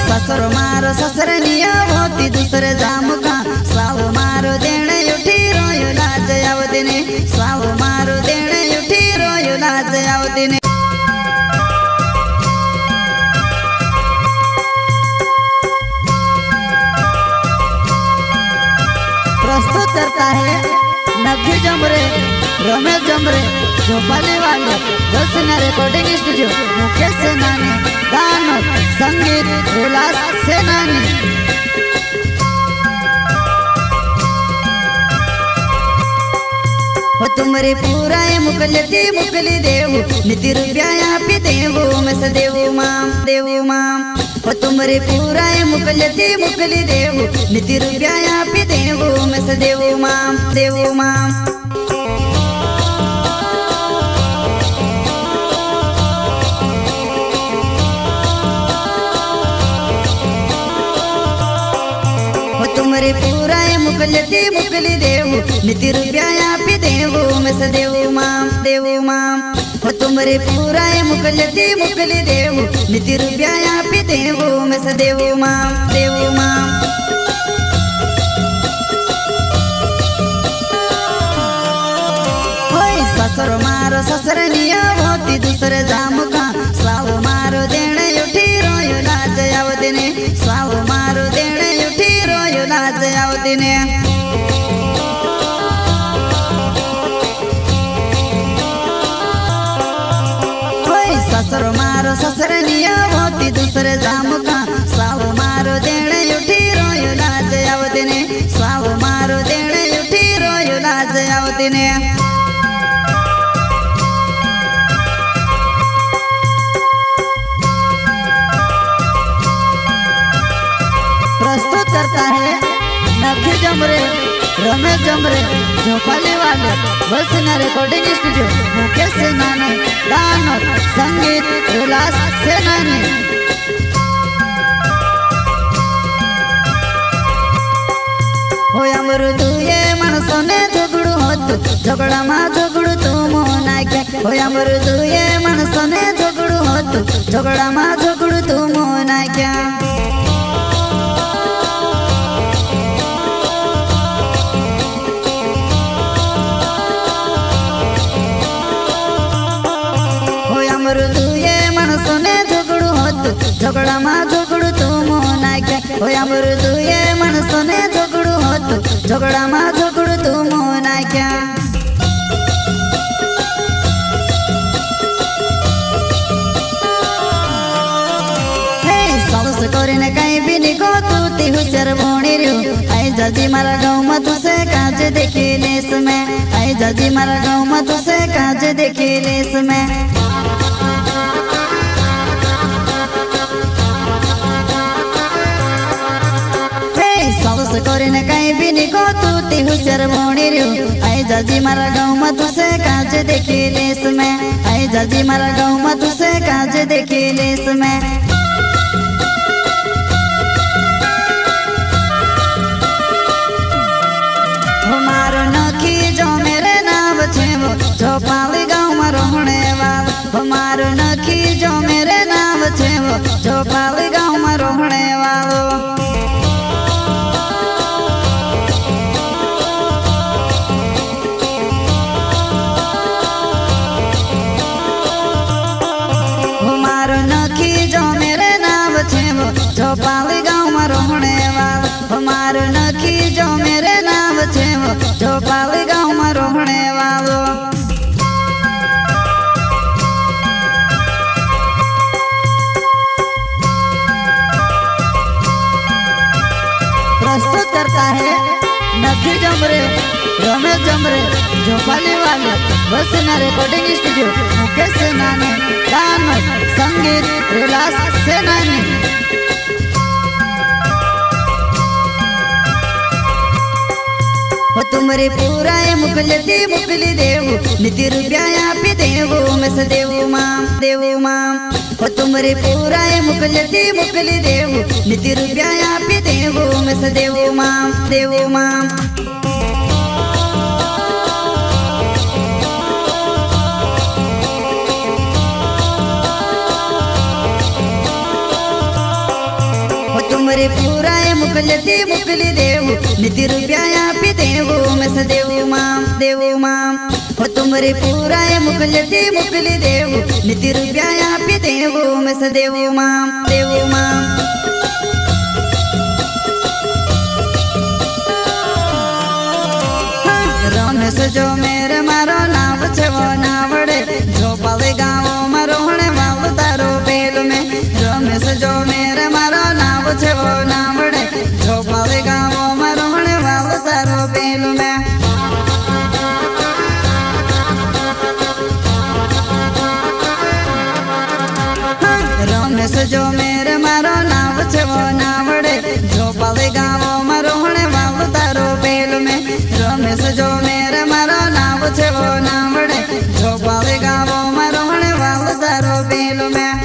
ससुर मारो ससरनिया होती दूसरे जाम का साव मारो देने उठी रोयो लाज आवदिने साव मारो देने उठी रोयो लाज आवदिने। प्रस्तुत करता है नखी जमरे रमेश जमरे झोपाली वाले दसना रिकॉर्डिंग स्टूडियो मुकेश सेनानी गानों संगीत विलास सेनानी। हो तुमरे पूरा मुकली देवु निति रुपया पी देवु मैं सदेवु माम हो तुमरे पूरा मुकली देवु निति रुपया पी देवु मैं सदेवु माम। तुमरे पूरा मुकली देवु निति रुपया पी देवु मैं सदेवु माम हो तुमरे पूरा मुकली देवु निति रुपया पी देवु मैं सदेवु माम। ससुर मारो ससरनिया होती दूसरे जाम का साव मारो देने उठी रोयो लाज आवदिने साव मारो देने उठी रोयो लाज आवदिने। ससुर मारो ससरनिया होती दूसरे जाम का साव मारो देने उठी रोयो लाज आवदिने साव मारो देने उठी रोयो लाज आवदिने। प्रस्तुत करता है नखी जमरे रमेश जमरे झोपाली वाले बसना रिकॉर्डिंग स्टूडियो मुकेश सेनानी गानों संगीत विलास सेनानी। हो अमृतु ये मनसों ने झगड़ू होतु झगड़ा मा झगड़ू तू मोना क्या हो अमृतु ये मनसों ने झगड़ू होतु झगड़ा मा झगड़ू तू मोना क्या। झगड़ा मा झगड़ू तू मोना क्या हो अमृतु ये मनसों ने झगड़ू होतु झगड़ा मा झगड़ू तू मोना क्या। साउस कोरिने कहीं भी निको तू ती हुशर भोणी रियो आई जाजी मारा गाँव में तुसे काज देखी लेस में आई जाजी मारा गाँव में तुसे काज देखी लेस में। कोरिने कहीं भी निको तू ती हुशर भोणी रियो आई जाजी मारा गाँव में तुसे काज देखी लेस में आई जाजी मारा गाँव में तुसे काज देखी लेस में। मारो नखी जो मेरे नाम छे वो झोपाली गाँव में रोहने वालो मारो नखी जो मेरे नाम छे वो झोपाली गाँव में रोहने वालो। झोपाली गाँव में रोहने वालो मारो नखी जो मेरे नाम छे वो झोपाली गाँव में रोहने वालो। प्रस्तुत करता है नखी जमरे रमेश जमरे झोपाली वाले बसना रिकॉर्डिंग स्टूडियो मुकेश सेनानी गानों संगीत विलास सेनानी। हो तुमरे पूरा मुकली देवु निति रुपया पी देवु मैं सदेवु माम हो तुमरे पूरा मुकली देवु निति रुपया पी देवु मैं सदेवु माम। तुमरे पूरा मुकलती मुकली देव निति रुपया पी देवो मस देवो माम हो तुमरे पूरा मुकलती मुकली देव निति रुपया पी देवो मस देवो माम रमेश जो मेरे मारो नाव छे वो नावड़े झोपाले गाँव में रोहणे वालो तारो बेल में रमेश जो मेरे मारो नाव छे वो नावड़े झोपाले गाँव में रोहणे वालो तारो बेल में रमेश जो मेरे मारो नाव छे वो नावड़े झोपाले गाँव में रोहणे वालो तारो बेल में रमेश जो मेरे मारो नाव छे वो नावड़े झोपाले गाँव में रोहणे वालो तारो बेल में।